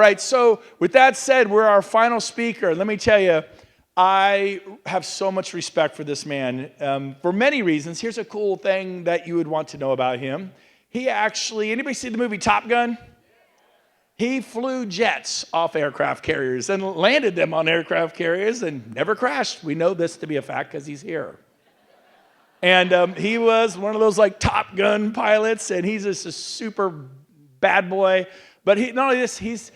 All right, so with that said, we're our final speaker. Let me tell you, I have so much respect for this man for many reasons. Here's a cool thing that you would want to know about him. He actually, anybody see the movie Top Gun? He flew jets off aircraft carriers and landed them on aircraft carriers and never crashed. We know this to be a fact because he's here. And he was one of those like Top Gun pilots, and he's just a super bad boy. But not only this, he's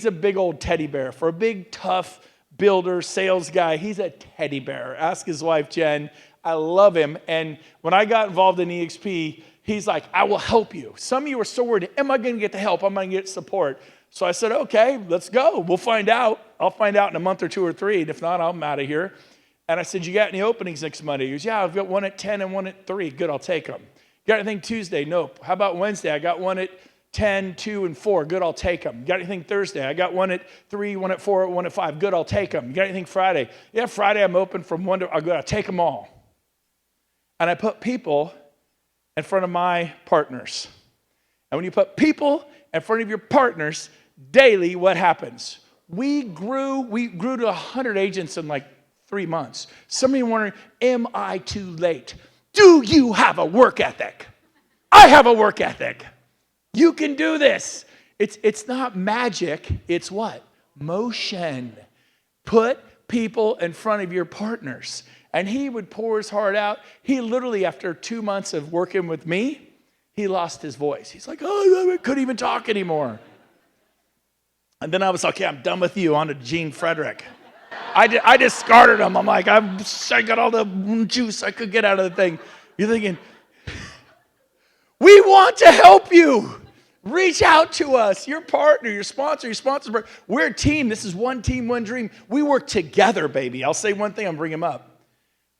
a big old teddy bear. For a big, tough builder, sales guy, he's a teddy bear. Ask his wife, Jen. I love him. And when I got involved in EXP, he's like, I will help you. Some of you are so worried, am I going to get the help? Am I going to get support? So I said, okay, let's go. We'll find out. I'll find out in a month or 2 or 3. And if not, I'm out of here. And I said, you got any openings next Monday? He goes, yeah, I've got one at 10 and one at 3. Good, I'll take them. Got anything Tuesday? Nope. How about Wednesday? I got one at 10, 2, and 4. Good, I'll take them. Got anything Thursday? I got one at 3, one at 4, one at 5. Good, I'll take them. Got anything Friday? Yeah, Friday I'm open from 1 to, I'll take them all. And I put people in front of my partners. And when you put people in front of your partners daily, what happens? We grew to 100 agents in like 3 months. Some of you are wondering, am I too late? Do you have a work ethic? I have a work ethic. You can do this. It's not magic. It's what? Motion. Put people in front of your partners. And he would pour his heart out. He literally, after 2 months of working with me, he lost his voice. He's like, oh, I couldn't even talk anymore. And then I was like, okay, I'm done with you. On to Gene Frederick. I discarded him. I'm like, I got all the juice I could get out of the thing. You're thinking, we want to help you. Reach out to us, your partner, your sponsor. We're a team. This is one team, one dream. We work together, baby. I'll say one thing, I'll bring him up.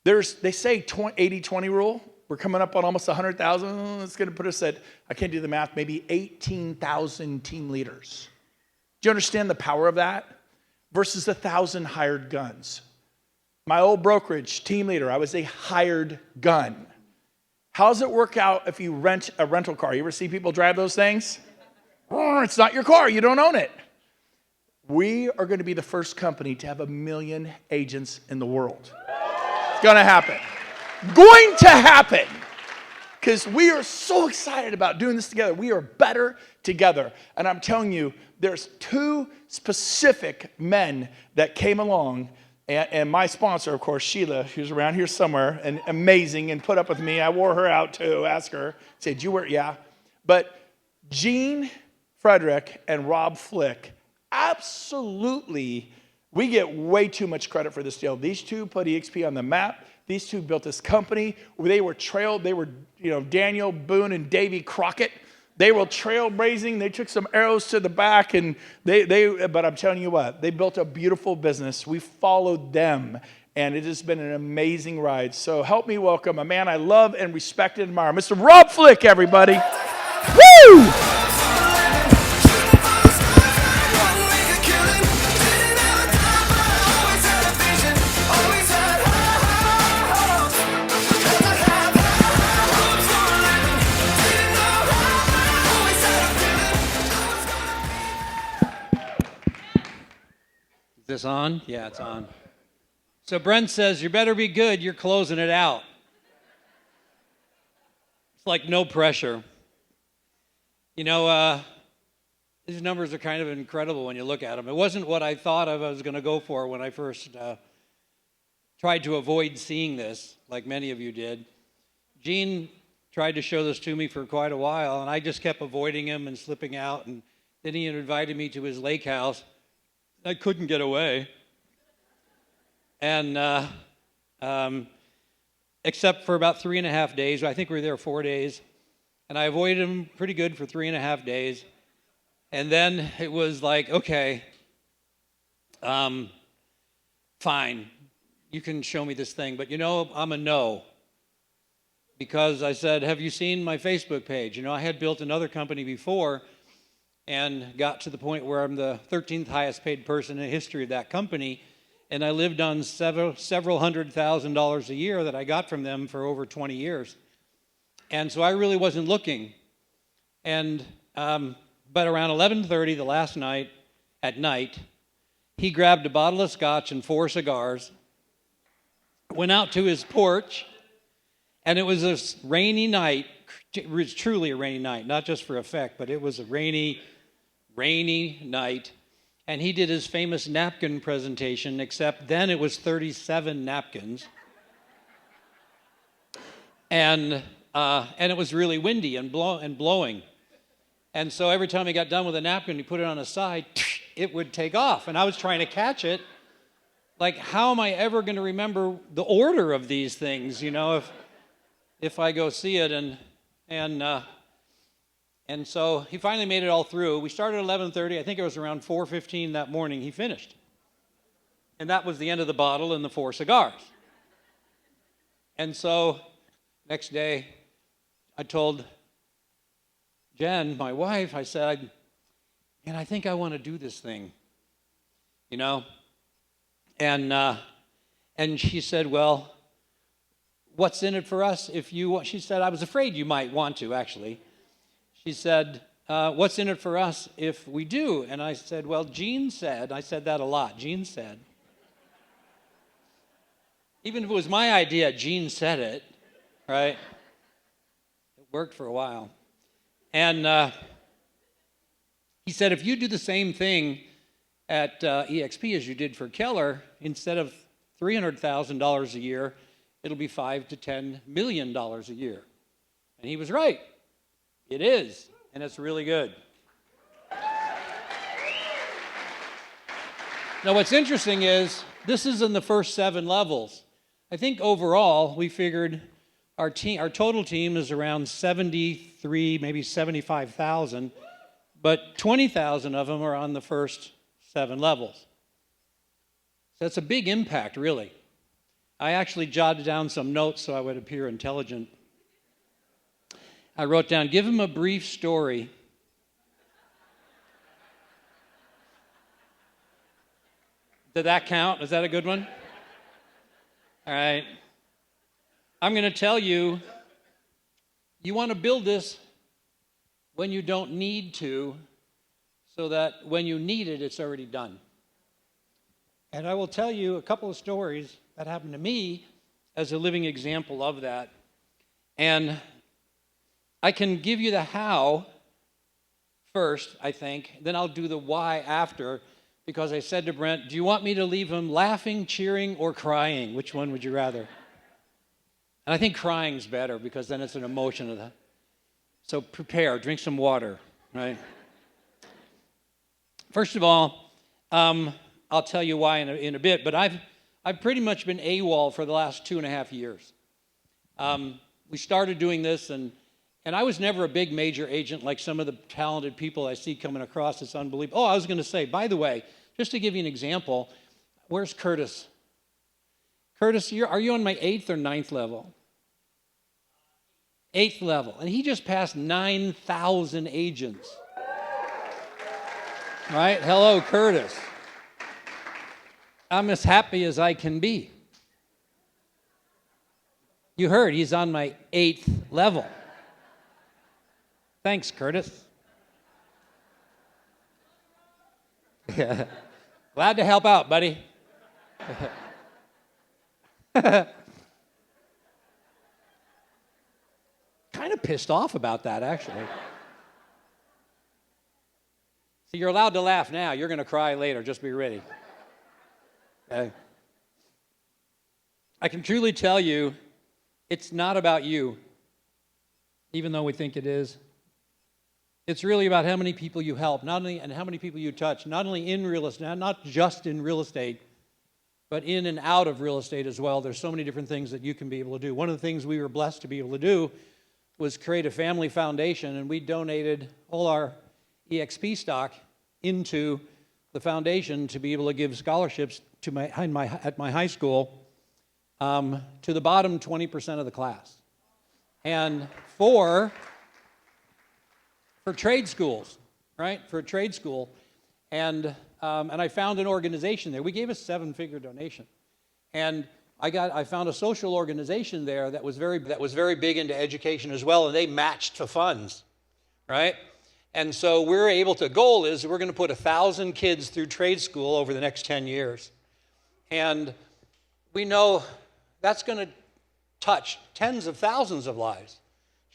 They say 80-20 rule. We're coming up on almost 100,000. It's going to put us at, I can't do the math, maybe 18,000 team leaders. Do you understand the power of that? Versus 1,000 hired guns. My old brokerage team leader, I was a hired gun. How does it work out if you rent a rental car? You ever see people drive those things? It's not your car. You don't own it. We are going to be the first company to have 1 million agents in the world. It's going to happen. Going to happen. Because we are so excited about doing this together. We are better together. And I'm telling you, there's 2 specific men that came along. And my sponsor, of course, Sheila, who's around here somewhere, and amazing, and put up with me. I wore her out too. Ask her. Say, did you wear it? Yeah. But Gene Frederick and Rob Flick, absolutely, we get way too much credit for this deal. These 2 put EXP on the map. These 2 built this company. They were Daniel Boone and Davy Crockett. They were trailblazing. They took some arrows to the back, and but I'm telling you what, they built a beautiful business. We followed them, and it has been an amazing ride. So help me welcome a man I love and respect and admire, Mr. Rob Flick, everybody. Woo! Is this on? Yeah, it's on. So Brent says, you better be good, you're closing it out. It's like no pressure. You know, these numbers are kind of incredible when you look at them. It wasn't what I thought I was going to go for when I first tried to avoid seeing this, like many of you did. Gene tried to show this to me for quite a while, and I just kept avoiding him and slipping out, and then he invited me to his lake house. I couldn't get away. And except for about 3.5 days. I think we were there 4 days. And I avoided him pretty good for 3.5 days. And then it was like, okay, fine. You can show me this thing. But you know, I'm a no. Because I said, have you seen my Facebook page? You know, I had built another company before and got to the point where I'm the 13th highest paid person in the history of that company, and I lived on several $100,000 a year that I got from them for over 20 years. And so I really wasn't looking. And But around 11:30 the last night, at night, he grabbed a bottle of scotch and 4 cigars, went out to his porch, and it was a rainy night. It was truly a rainy night, not just for effect, but it was a rainy night. And he did his famous napkin presentation, except then it was 37 napkins. And it was really windy and blowing. And so every time he got done with a napkin, he put it on his side, it would take off. And I was trying to catch it. Like, how am I ever going to remember the order of these things, if I go see it? And so he finally made it all through. We started at 11:30. I think it was around 4:15 that morning he finished. And that was the end of the bottle and the 4 cigars. And so next day, I told Jen, my wife, I said, man, I think I want to do this thing, And she said, well, what's in it for us if you want? She said, I was afraid you might want to, actually. She said, what's in it for us if we do? And I said, well, Gene said, I said that a lot, Gene said. Even if it was my idea, Gene said it, right? It worked for a while. And he said, if you do the same thing at EXP as you did for Keller, instead of $300,000 a year, it'll be $5 to $10 million a year. And he was right. It is, and it's really good. Now, what's interesting is this is in the first 7 levels. I think overall, we figured our total team is around 73, maybe 75,000, but 20,000 of them are on the first 7 levels. So that's a big impact, really. I actually jotted down some notes so I would appear intelligent. I wrote down, give him a brief story. Did that count? Is that a good one? All right. I'm going to tell you, you want to build this when you don't need to, so that when you need it, it's already done. And I will tell you a couple of stories that happened to me as a living example of that. And I can give you the how first, I think, then I'll do the why after, because I said to Brent, do you want me to leave him laughing, cheering, or crying? Which one would you rather? And I think crying's better, because then it's an emotion of that. So prepare, drink some water, right? First of all, I'll tell you why in a bit, but I've pretty much been AWOL for the last 2.5 years. We started doing this, and I was never a big major agent like some of the talented people I see coming across. It's unbelievable. Oh, I was going to say, by the way, just to give you an example, where's Curtis? Curtis, are you on my 8th or 9th level? 8th level. And he just passed 9,000 agents. Right? Hello, Curtis. I'm as happy as I can be. You heard, he's on my 8th level. Thanks, Curtis. Glad to help out, buddy. Kind of pissed off about that, actually. See, you're allowed to laugh now. You're going to cry later. Just be ready. Okay? I can truly tell you, it's not about you, even though we think it is. It's really about how many people you help, and how many people you touch, not only in real estate, not just in real estate, but in and out of real estate as well. There's so many different things that you can be able to do. One of the things we were blessed to be able to do was create a family foundation, and we donated all our EXP stock into the foundation to be able to give scholarships to at my high school to the bottom 20% of the class, and for trade schools, right? For a trade school, and I found an organization there. We gave a 7-figure donation, and I found a social organization there that was very big into education as well, and they matched the funds, right? And so we're able to, goal is we're going to put 1,000 kids through trade school over the next 10 years. And we know that's going to touch tens of thousands of lives,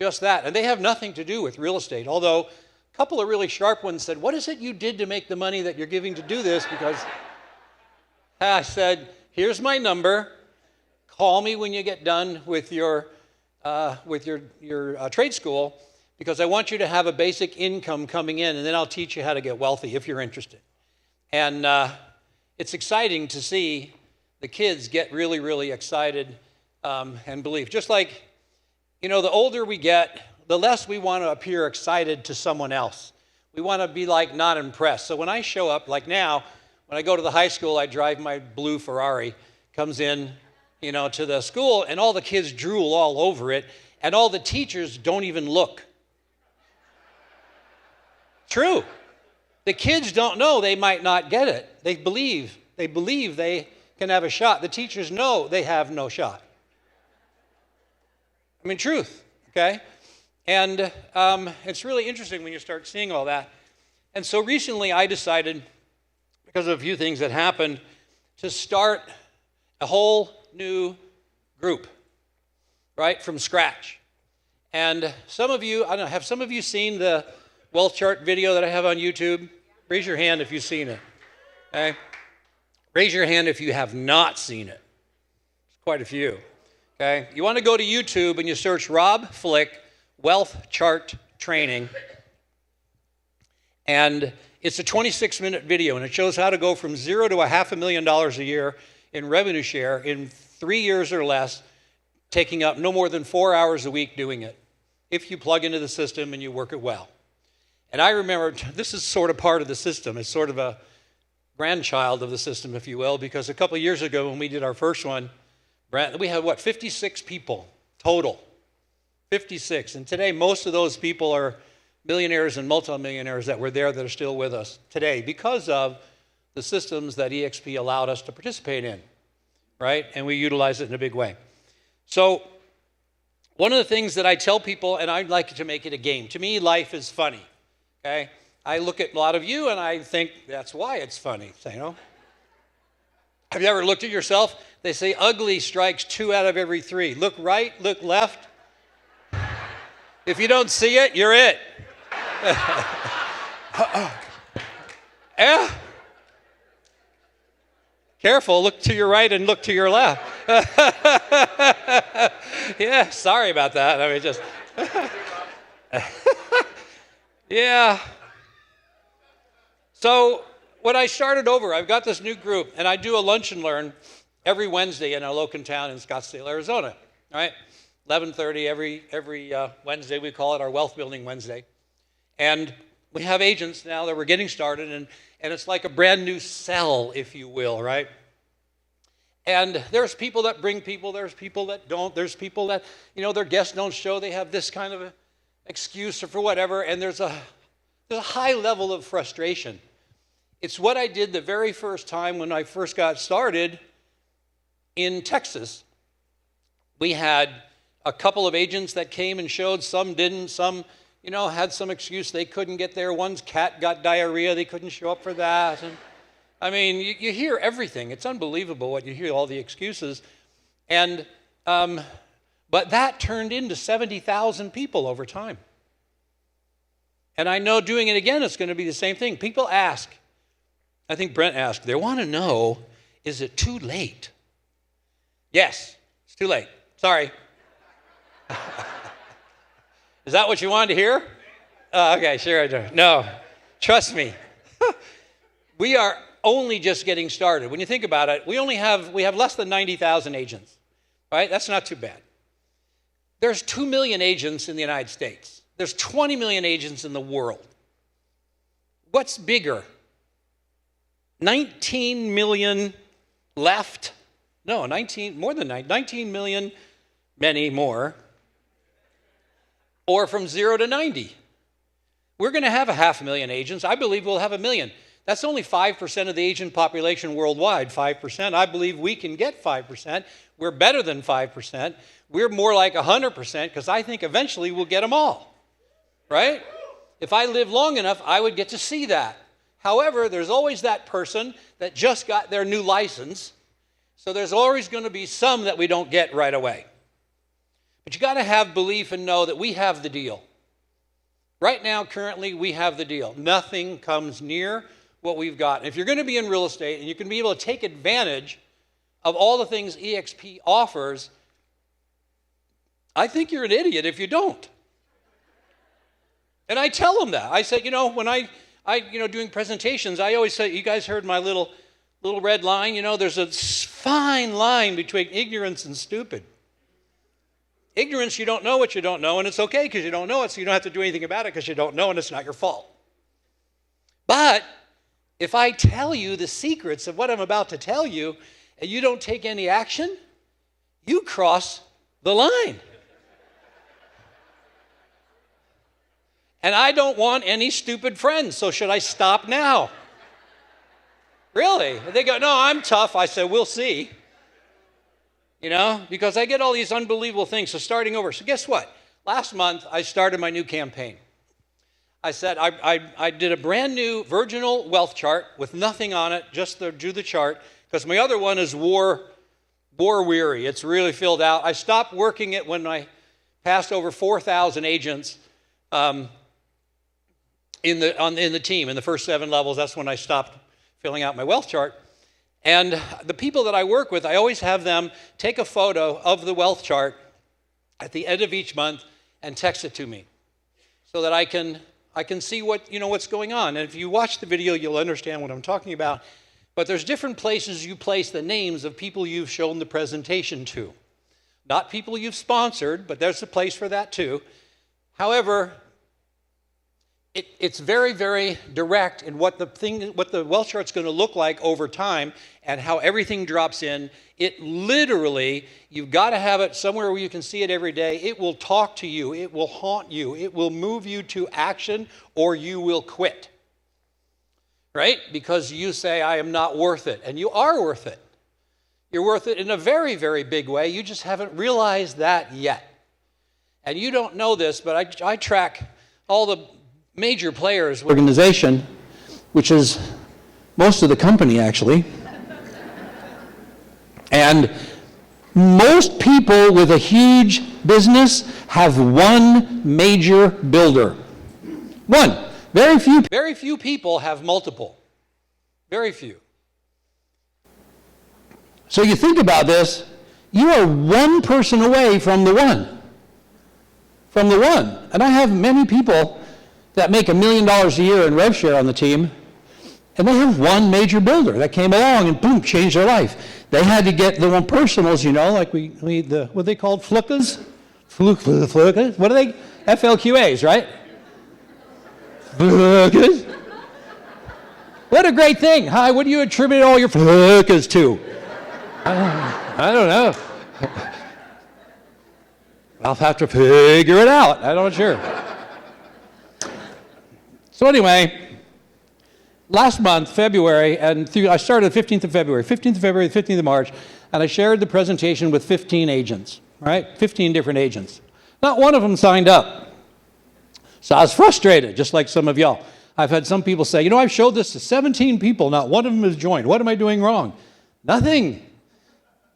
just that. And they have nothing to do with real estate, although a couple of really sharp ones said, what is it you did to make the money that you're giving to do this? Because I said, here's my number. Call me when you get done with your trade school, because I want you to have a basic income coming in, and then I'll teach you how to get wealthy if you're interested. And it's exciting to see the kids get really, really excited and believe. Just like, the older we get, the less we want to appear excited to someone else. We want to be like not impressed. So when I show up, like now, when I go to the high school, I drive my blue Ferrari, comes in, to the school, and all the kids drool all over it, and all the teachers don't even look. True. The kids don't know they might not get it. They believe they can have a shot. The teachers know they have no shot. I mean, truth, okay? And it's really interesting when you start seeing all that. And so recently I decided, because of a few things that happened, to start a whole new group, right, from scratch. And some of you, I don't know, have some of you seen the wealth chart video that I have on YouTube? Raise your hand if you've seen it. Okay? Raise your hand if you have not seen it. It's quite a few. Okay? You want to go to YouTube and you search Rob Flick Wealth Chart Training. And it's a 26-minute video, and it shows how to go from $0 to $500,000 a year in revenue share in 3 years or less, taking up no more than 4 hours a week doing it, if you plug into the system and you work it well. And I remember, this is sort of part of the system. It's sort of a grandchild of the system, if you will, because a couple of years ago when we did our first one, Brent, we had, 56 people total. 56. And today, most of those people are millionaires and multimillionaires that were there that are still with us today because of the systems that EXP allowed us to participate in, right? And we utilize it in a big way. So one of the things that I tell people, and I'd like to make it a game. To me, life is funny. Okay, I look at a lot of you and I think that's why it's funny. So, have you ever looked at yourself? They say ugly strikes 2 out of every 3. Look right, look left. If you don't see it, you're it. Yeah. Careful, look to your right and look to your left. Yeah, sorry about that. I mean, just. Yeah. So when I started over, I've got this new group, and I do a lunch and learn every Wednesday in our local town in Scottsdale, Arizona. All right, 11:30 every Wednesday. We call it our Wealth Building Wednesday, and we have agents now that we're getting started, and it's like a brand new cell, if you will, right? And there's people that bring people, there's people that don't, there's people that their guests don't show. They have this kind of a excuse or for whatever, and there's a high level of frustration. It's what I did the very first time when I first got started in Texas. We had a couple of agents that came and showed, some didn't, some had some excuse they couldn't get there. One's cat got diarrhea, they couldn't show up for that. And I mean, you hear everything. It's unbelievable what you hear, all the excuses. And but that turned into 70,000 people over time. And I know doing it again, it's going to be the same thing. People ask, I think Brent asked, they want to know, is it too late? Yes, it's too late. Sorry. Is that what you wanted to hear? Okay, sure I do. No, trust me. We are only just getting started. When you think about it, we have less than 90,000 agents, right? That's not too bad. There's 2 million agents in the United States. There's 20 million agents in the world. What's bigger? 19 million left? No, more than 19 million, many more. Or from 0 to 90. We're going to have 500,000 agents. I believe we'll have 1 million. That's only 5% of the agent population worldwide, 5%. I believe we can get 5%. We're better than 5%. We're more like 100% because I think eventually we'll get them all, right? if I live long enough, I would get to see that. However, there's always that person that just got their new license, so there's always going to be some that we don't get right away. But you got to have belief and know that we have the deal. Right now, currently, we have the deal. Nothing comes near what we've got. And if you're going to be in real estate and you can be able to take advantage of all the things EXP offers, I think you're an idiot if you don't. And I tell them that. I say, when I doing presentations, I always say, you guys heard my little red line? There's a fine line between ignorance and stupid. Ignorance, you don't know what you don't know, and it's okay because you don't know it, so you don't have to do anything about it because you don't know, and it's not your fault. But if I tell you the secrets of what I'm about to tell you, and you don't take any action, you cross the line. And I don't want any stupid friends, so should I stop now? Really? They go, no, I'm tough. I said, we'll see. Because I get all these unbelievable things. So starting over. So guess what? Last month, I started my new campaign. I said, I did a brand new virginal wealth chart with nothing on it, just do the chart, because my other one is war weary. It's really filled out. I stopped working it when I passed over 4,000 agents in the team, in the first 7 levels. That's when I stopped filling out my wealth chart. And the people that I work with, I always have them take a photo of the wealth chart at the end of each month and text it to me so that I can see what's going on. And if you watch the video, you'll understand what I'm talking about. But there's different places you place the names of people you've shown the presentation to. Not people you've sponsored, but there's a place for that too. However, it's very, very direct in what the wealth chart's going to look like over time and how everything drops in. It literally, you've got to have it somewhere where you can see it every day. It will talk to you. It will haunt you. It will move you to action, or you will quit. Right? Because you say, I am not worth it. And you are worth it. You're worth it in a very, very big way. You just haven't realized that yet. And you don't know this, but I track all the major players organization, which is most of the company actually. And most people with a huge business have one major builder. One. Very few people have multiple. Very few. So you think about this, you are one person away from the one. From the one. And I have many people that make $1 million a year in rev share on the team, and they have one major builder that came along and boom, changed their life. They had to get the one personals, like what are they called? Flukas? Flukas? What are they? FLQAs, right? Flukas? What a great thing. Hi, what do you attribute all your flukas to? I don't know. I'll have to figure it out. I'm not sure. So anyway, last month, February, I started the 15th of February, 15th of March, and I shared the presentation with 15 agents, right? 15 different agents. Not one of them signed up. So I was frustrated, just like some of y'all. I've had some people say, I've showed this to 17 people, not one of them has joined. What am I doing wrong? Nothing.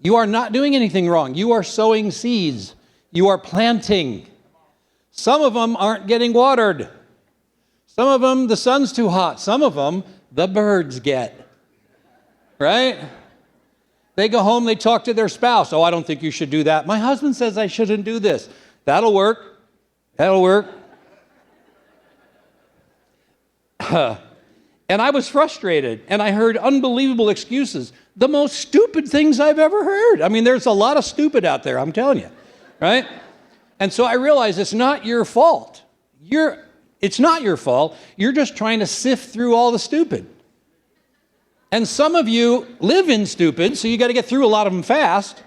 You are not doing anything wrong. You are sowing seeds. You are planting. Some of them aren't getting watered. Some of them, the sun's too hot. Some of them, the birds get. Right? They go home, they talk to their spouse. Oh, I don't think you should do that. My husband says I shouldn't do this. That'll work. That'll work. And I was frustrated, and I heard unbelievable excuses. The most stupid things I've ever heard. I mean, there's a lot of stupid out there, I'm telling you. Right? And so I realized it's not your fault. It's not your fault. You're just trying to sift through all the stupid. And some of you live in stupid, so you got to get through a lot of them fast.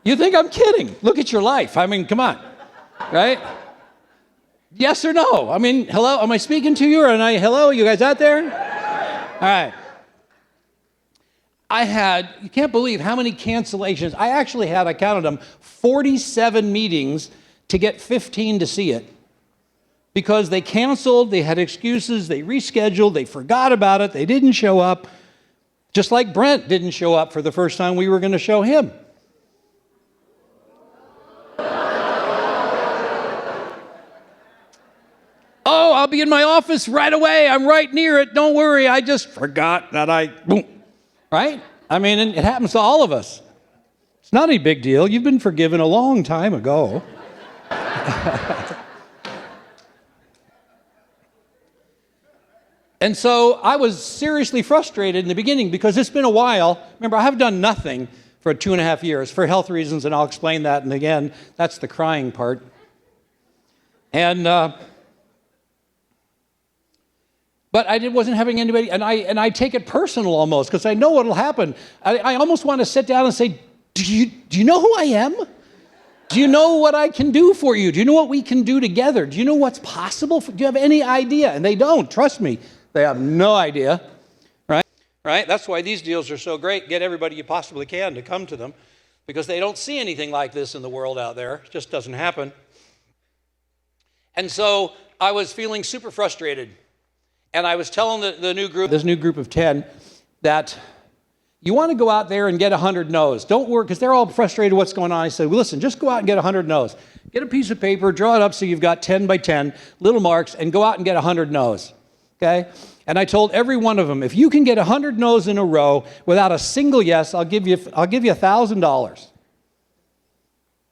You think I'm kidding? Look at your life. I mean, come on. Right? Yes or no? I mean, hello? Am I speaking to you? Or hello? You guys out there? All right. You can't believe how many cancellations. I counted them, 47 meetings to get 15 to see it. Because they canceled, they had excuses, they rescheduled, they forgot about it, they didn't show up. Just like Brent didn't show up for the first time we were going to show him. Oh, I'll be in my office right away. I'm right near it. Don't worry. I just forgot that boom. Right? I mean, it happens to all of us. It's not a big deal. You've been forgiven a long time ago. And so I was seriously frustrated in the beginning because it's been a while. Remember, I have done nothing for 2.5 years for health reasons, and I'll explain that. And again, that's the crying part. And but I wasn't having anybody, and I take it personal almost because I know what'll happen. I almost want to sit down and say, do you know who I am? Do you know what I can do for you? Do you know what we can do together? Do you know what's possible? Do you have any idea? And they don't. Trust me. They have no idea, right? Right? That's why these deals are so great. Get everybody you possibly can to come to them because they don't see anything like this in the world out there. It just doesn't happen. And so I was feeling super frustrated. And I was telling this new group of 10 that you want to go out there and get 100 no's. Don't worry, because they're all frustrated what's going on. I said, well, listen, just go out and get 100 no's. Get a piece of paper, draw it up so you've got 10 by 10 little marks, and go out and get 100 no's. Okay? And I told every one of them, if you can get 100 no's in a row without a single yes, I'll give you $1,000.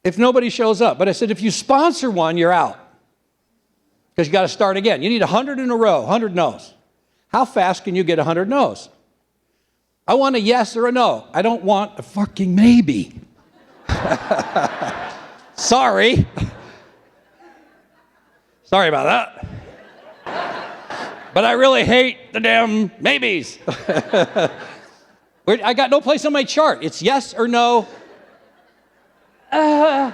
If nobody shows up. But I said, if you sponsor one, you're out. Because you got to start again. You need 100 in a row, 100 no's. How fast can you get 100 no's? I want a yes or a no. I don't want a fucking maybe. Sorry. Sorry about that. But I really hate the damn maybes. I got no place on my chart. It's yes or no. That's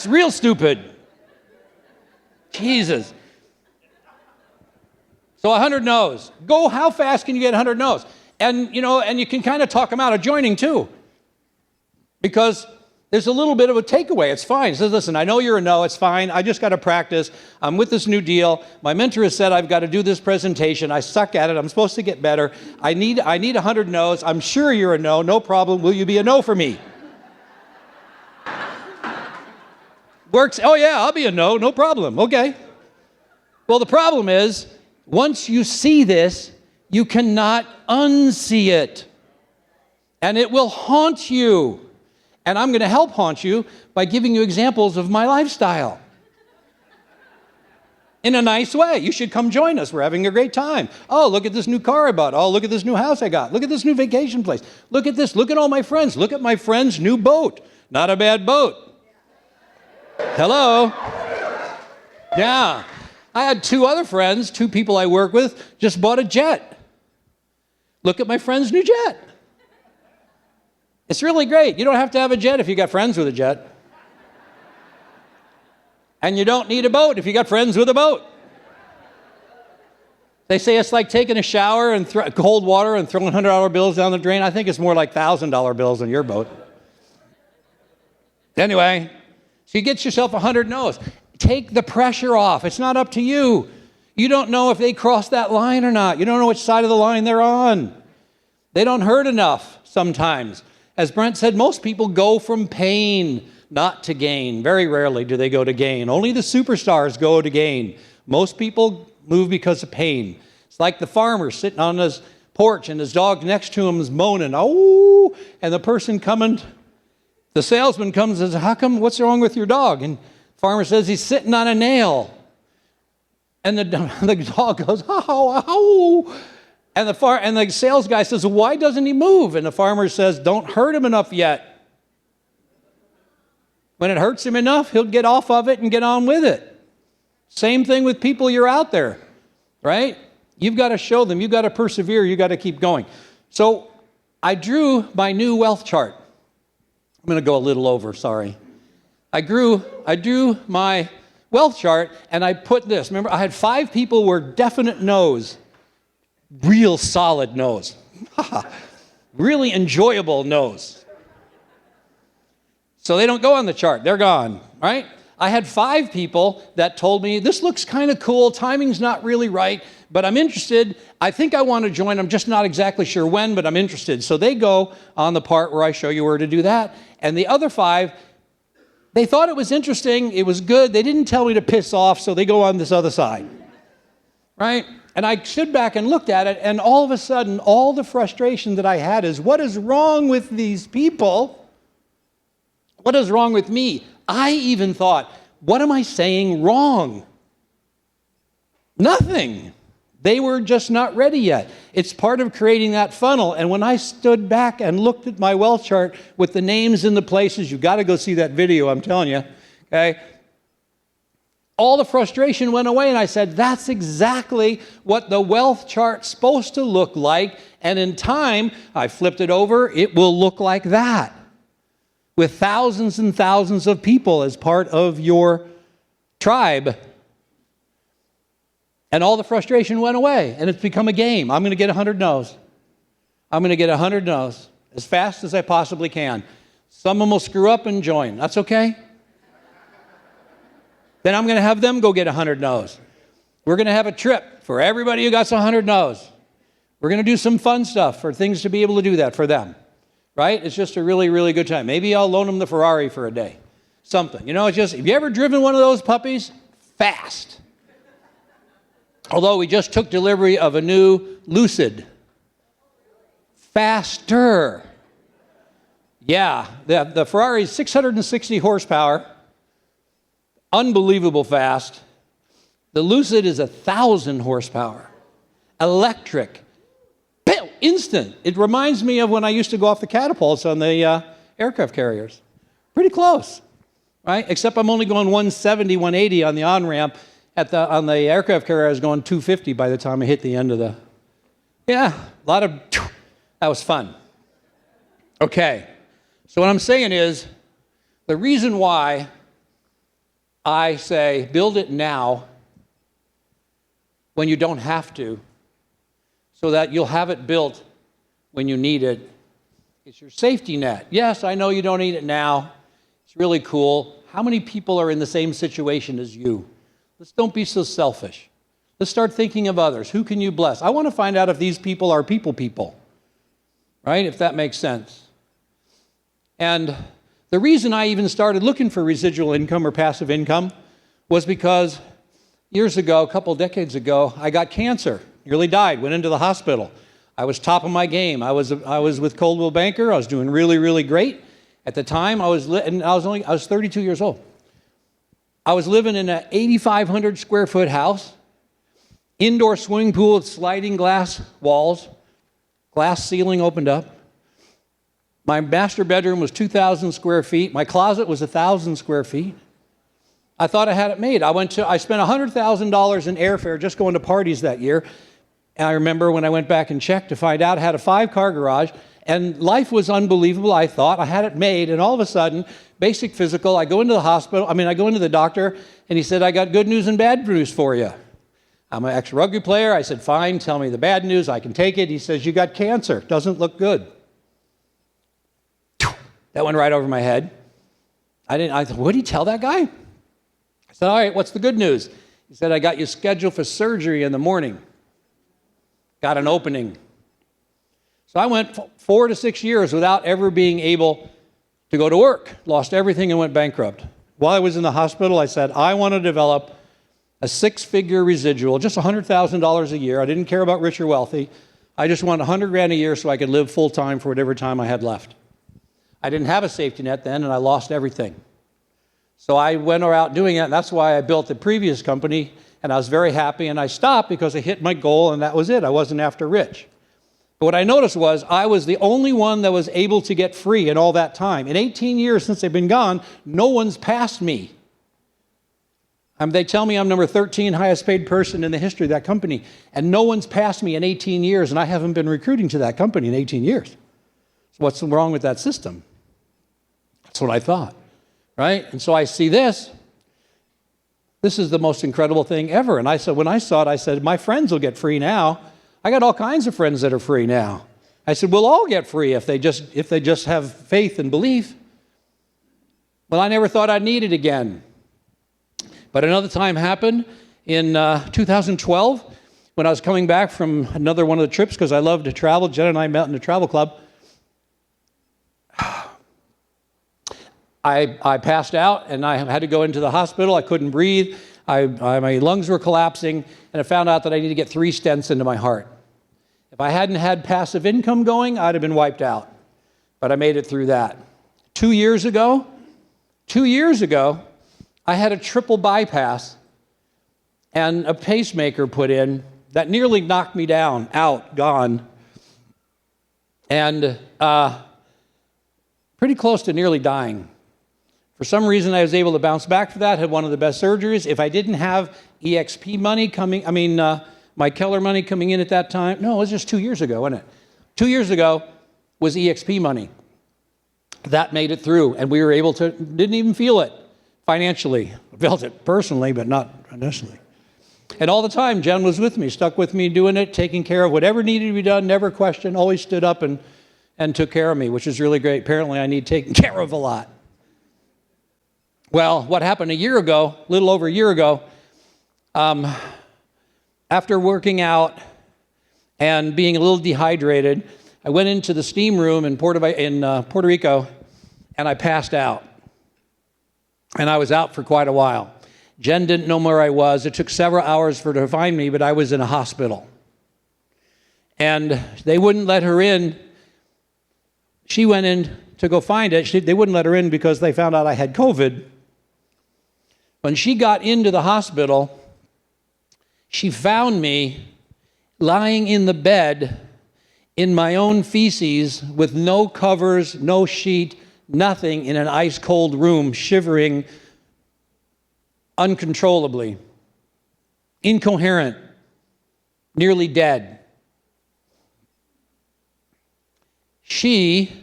real stupid. Jesus. So 100 no's. Go, how fast can you get 100 no's? And, and you can kind of talk them out of joining too. Because there's a little bit of a takeaway. It's fine. It says, listen, I know you're a no. It's fine. I just got to practice. I'm with this new deal. My mentor has said I've got to do this presentation. I suck at it. I'm supposed to get better. I need 100 no's. I'm sure you're a no. No problem. Will you be a no for me? Works. Oh, yeah, I'll be a no. No problem. Okay. Well, the problem is, once you see this, you cannot unsee it. And it will haunt you. And I'm going to help haunt you by giving you examples of my lifestyle. In a nice way. You should come join us. We're having a great time. Oh, look at this new car I bought. Oh, look at this new house I got. Look at this new vacation place. Look at this. Look at all my friends. Look at my friend's new boat. Not a bad boat. Hello? Yeah. I had 2 other friends, 2 people I work with, just bought a jet. Look at my friend's new jet. It's really great. You don't have to have a jet if you got friends with a jet. And you don't need a boat if you got friends with a boat. They say it's like taking a shower and cold water and throwing $100 bills down the drain. I think it's more like $1,000 bills on your boat. Anyway, so you get yourself 100 no's. Take the pressure off. It's not up to you. You don't know if they crossed that line or not. You don't know which side of the line they're on. They don't hurt enough sometimes. As Brent said, most people go from pain, not to gain. Very rarely do they go to gain. Only the superstars go to gain. Most people move because of pain. It's like the farmer sitting on his porch and his dog next to him is moaning, oh, and the person coming, the salesman comes and says, how come, what's wrong with your dog? And the farmer says, he's sitting on a nail. And the dog goes, oh, oh. And the sales guy says, why doesn't he move? And the farmer says, don't hurt him enough yet. When it hurts him enough, he'll get off of it and get on with it. Same thing with people you're out there, right? You've got to show them. You've got to persevere. You've got to keep going. So I drew my new wealth chart. I'm going to go a little over, sorry. I drew my wealth chart, and I put this. Remember, I had 5 people who were definite no's. Real solid no's. Really enjoyable no's. So they don't go on the chart. They're gone, right? I had 5 people that told me, this looks kind of cool. Timing's not really right, but I'm interested. I think I want to join. I'm just not exactly sure when, but I'm interested. So they go on the part where I show you where to do that. And the other 5, they thought it was interesting. It was good. They didn't tell me to piss off, so they go on this other side, right? And I stood back and looked at it, and all of a sudden, all the frustration that I had is, what is wrong with these people? What is wrong with me? I even thought, what am I saying wrong? Nothing. They were just not ready yet. It's part of creating that funnel. And when I stood back and looked at my wealth chart with the names and the places, you've got to go see that video, I'm telling you, okay? All the frustration went away, and I said, that's exactly what the wealth chart's supposed to look like. And in time, I flipped it over, it will look like that, with thousands and thousands of people as part of your tribe. And all the frustration went away, and it's become a game. I'm going to get 100 no's. I'm going to get 100 no's as fast as I possibly can. Some of them will screw up and join. That's okay. Then I'm going to have them go get 100 no's. We're going to have a trip for everybody who got 100 no's. We're going to do some fun stuff for things to be able to do that for them. Right? It's just a really, really good time. Maybe I'll loan them the Ferrari for a day. Something. You know, it's just, have you ever driven one of those puppies? Fast. Although we just took delivery of a new Lucid. Faster. Yeah, the Ferrari is 660 horsepower. Unbelievable fast. The Lucid is 1,000 horsepower. Electric. Instant. It reminds me of when I used to go off the catapults on the aircraft carriers. Pretty close, right? Except I'm only going 170, 180 on the on-ramp. On the aircraft carrier, I was going 250 by the time I hit the end of the... Yeah, a lot of... That was fun. Okay. So what I'm saying is, the reason why I say build it now when you don't have to, so that you'll have it built when you need it. It's your safety net. Yes, I know you don't need it now. It's really cool. How many people are in the same situation as you? Let's don't be so selfish. Let's start thinking of others. Who can you bless? I want to find out if these people are people, right? If that makes sense. And the reason I even started looking for residual income or passive income was because years ago, a couple decades ago, I got cancer. Nearly died, went into the hospital. I was top of my game. I was with Coldwell Banker. I was doing really, really great. At the time, I was 32 years old. I was living in an 8,500 square foot house, indoor swimming pool with sliding glass walls, glass ceiling opened up. My master bedroom was 2,000 square feet. My closet was 1,000 square feet. I thought I had it made. I spent $100,000 in airfare just going to parties that year. And I remember when I went back and checked to find out I had a 5-car garage, and life was unbelievable. I thought I had it made, and all of a sudden, basic physical, I go into the doctor, and he said, I got good news and bad news for you. I'm an ex-rugby player. I said, fine, tell me the bad news. I can take it. He says, you got cancer. Doesn't look good. That went right over my head. I thought, what did he tell that guy? I said, all right, what's the good news? He said, I got you scheduled for surgery in the morning. Got an opening. So I went 4 to 6 years without ever being able to go to work. Lost everything and went bankrupt. While I was in the hospital, I said, I want to develop a 6-figure residual, just $100,000 a year. I didn't care about rich or wealthy. I just wanted $100,000 a year so I could live full time for whatever time I had left. I didn't have a safety net then, and I lost everything. So I went out doing it, and that's why I built the previous company, and I was very happy, and I stopped because I hit my goal, and that was it. I wasn't after rich. But what I noticed was I was the only one that was able to get free in all that time. In 18 years since they've been gone, no one's passed me. They tell me I'm number 13 highest paid person in the history of that company, and no one's passed me in 18 years, and I haven't been recruiting to that company in 18 years. So what's wrong with that system? That's what I thought, right? And so I see this. This is the most incredible thing ever. And I said, when I saw it, I said, my friends will get free now. I got all kinds of friends that are free now. I said, we'll all get free if they just have faith and belief. Well, I never thought I'd need it again. But another time happened in 2012 when I was coming back from another one of the trips, because I love to travel. Jen and I met in a travel club. I passed out, and I had to go into the hospital. I couldn't breathe. My lungs were collapsing, and I found out that I needed to get 3 stents into my heart. If I hadn't had passive income going, I'd have been wiped out. But I made it through that. 2 years ago, I had a triple bypass and a pacemaker put in that nearly knocked me down, out, gone. And pretty close to nearly dying. For some reason, I was able to bounce back from that, had one of the best surgeries. If I didn't have EXP money coming, my Keller money coming in at that time, no, it was just 2 years ago, wasn't it? 2 years ago was EXP money. That made it through, and we were able to, didn't even feel it financially. I felt it personally, but not initially. And all the time, Jen was with me, stuck with me doing it, taking care of whatever needed to be done, never questioned, always stood up and took care of me, which is really great. Apparently, I need taken care of a lot. Well, what happened a year ago, a little over a year ago, after working out and being a little dehydrated, I went into the steam room in Puerto Rico, and I passed out. And I was out for quite a while. Jen didn't know where I was. It took several hours for her to find me, but I was in a hospital. And they wouldn't let her in. She went in to go find it. They wouldn't let her in because they found out I had COVID. When she got into the hospital, she found me lying in the bed in my own feces with no covers, no sheet, nothing, in an ice-cold room, shivering uncontrollably, incoherent, nearly dead. She,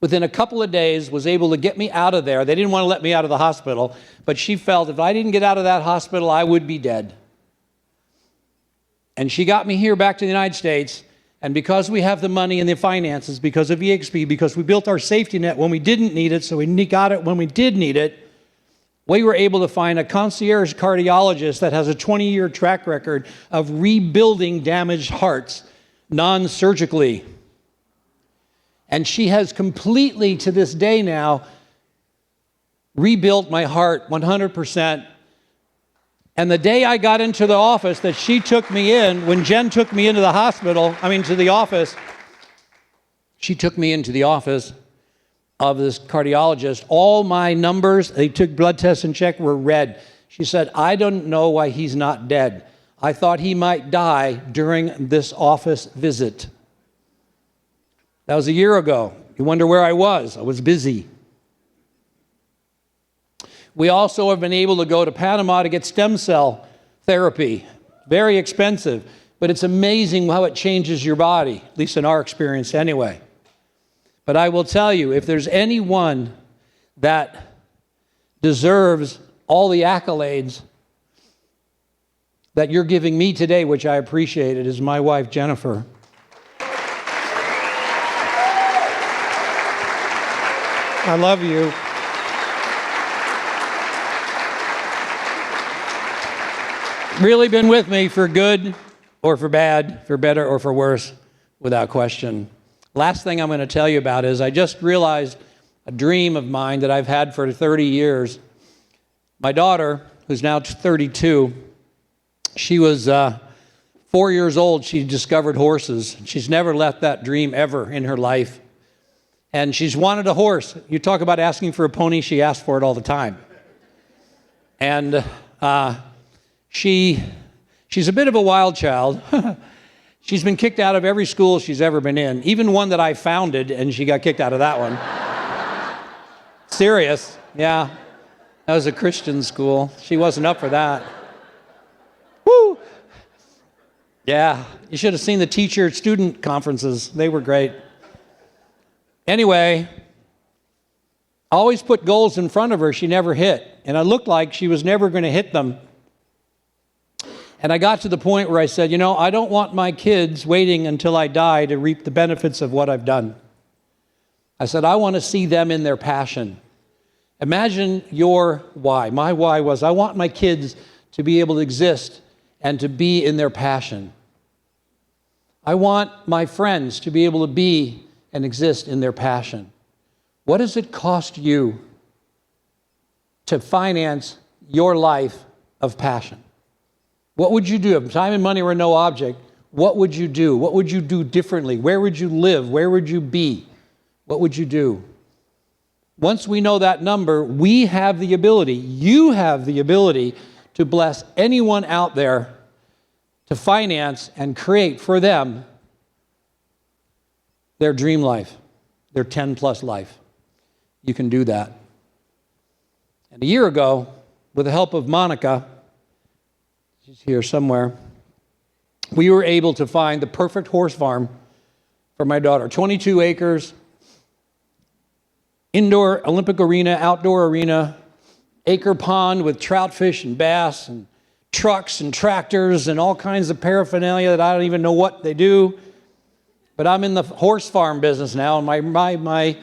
within a couple of days, was able to get me out of there. They didn't want to let me out of the hospital, but she felt if I didn't get out of that hospital, I would be dead. And she got me here back to the United States, and because we have the money and the finances, because of EXP, because we built our safety net when we didn't need it, so we got it when we did need it, we were able to find a concierge cardiologist that has a 20-year track record of rebuilding damaged hearts non-surgically. And she has completely, to this day now, rebuilt my heart 100%. And the day I got into the office that she took me in, when Jen took me into the to the office, she took me into the office of this cardiologist. All my numbers, they took blood tests and checked, were red. She said, I don't know why he's not dead. I thought he might die during this office visit. That was a year ago. You wonder where I was. I was busy. We also have been able to go to Panama to get stem cell therapy. Very expensive, but it's amazing how it changes your body, at least in our experience anyway. But I will tell you, if there's anyone that deserves all the accolades that you're giving me today, which I appreciate, it is my wife, Jennifer. I love you. Really been with me for good or for bad, for better or for worse, without question. Last thing I'm going to tell you about is I just realized a dream of mine that I've had for 30 years. My daughter, who's now 32, she was 4 years old. She discovered horses. She's never left that dream ever in her life. And she's wanted a horse. You talk about asking for a pony, she asked for it all the time. And she's a bit of a wild child. She's been kicked out of every school she's ever been in, even one that I founded, and she got kicked out of that one. Serious, yeah. That was a Christian school. She wasn't up for that. Woo! Yeah, you should have seen the teacher-student conferences. They were great. Anyway, I always put goals in front of her she never hit, and it looked like she was never going to hit them. And I got to the point where I said, I don't want my kids waiting until I die to reap the benefits of what I've done. I said, I want to see them in their passion. Imagine your why. My why was I want my kids to be able to exist and to be in their passion. I want my friends to be able to be and exist in their passion. What does it cost you to finance your life of passion? What would you do? If time and money were no object, what would you do? What would you do differently? Where would you live? Where would you be? What would you do? Once we know that number, we have the ability, you have the ability to bless anyone out there to finance and create for them their dream life, their 10-plus life. You can do that. And a year ago, with the help of Monica, she's here somewhere, we were able to find the perfect horse farm for my daughter. 22 acres, indoor Olympic arena, outdoor arena, acre pond with trout fish and bass and trucks and tractors and all kinds of paraphernalia that I don't even know what they do. But I'm in the horse farm business now, and my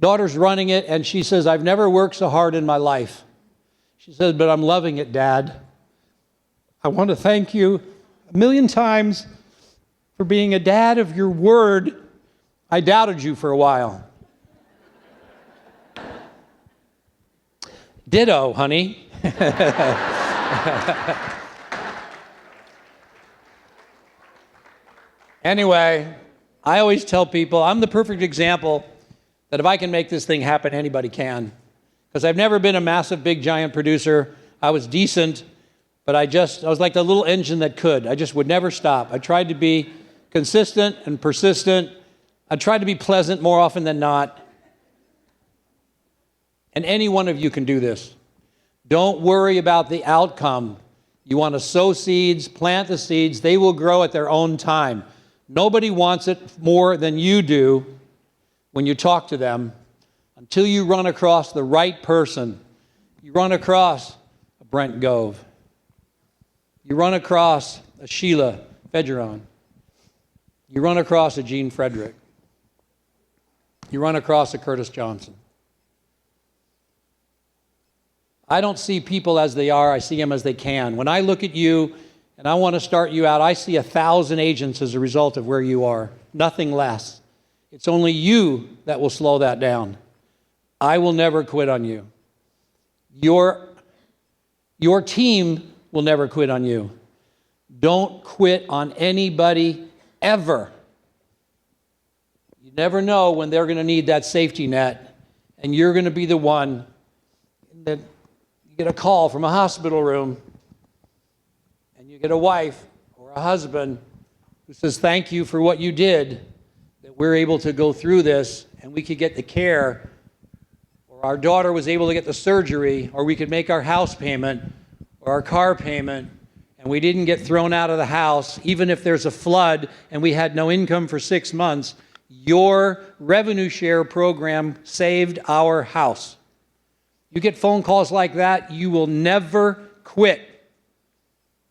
daughter's running it, and she says, I've never worked so hard in my life. She says, but I'm loving it, Dad. I want to thank you a million times for being a dad of your word. I doubted you for a while. Ditto, honey. Anyway, I always tell people I'm the perfect example that if I can make this thing happen, anybody can. Because I've never been a massive, big, giant producer. I was decent, but I was like the little engine that could. I just would never stop. I tried to be consistent and persistent. I tried to be pleasant more often than not. And any one of you can do this. Don't worry about the outcome. You want to sow seeds, plant the seeds. They will grow at their own time. Nobody wants it more than you do when you talk to them until you run across the right person. You run across a Brent Gove. You run across a Sheila Fedgeron. You run across a Gene Frederick. You run across a Curtis Johnson. I don't see people as they are. I see them as they can. When I look at you and I want to start you out, I see 1,000 agents as a result of where you are, nothing less. It's only you that will slow that down. I will never quit on you. Your team will never quit on you. Don't quit on anybody ever. You never know when they're going to need that safety net, and you're going to be the one that you get a call from a hospital room, and you get a wife or a husband who says, thank you for what you did, that we're able to go through this, and we could get the care, or our daughter was able to get the surgery, or we could make our house payment or our car payment, and we didn't get thrown out of the house, even if there's a flood and we had no income for 6 months. Your revenue share program saved our house. You get phone calls like that, you will never quit.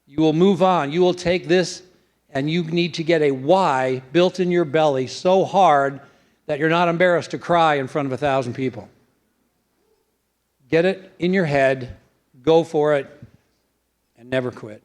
You will move on. You will take this, and you need to get a why built in your belly so hard that you're not embarrassed to cry in front of 1,000 people. Get it in your head, go for it, and never quit.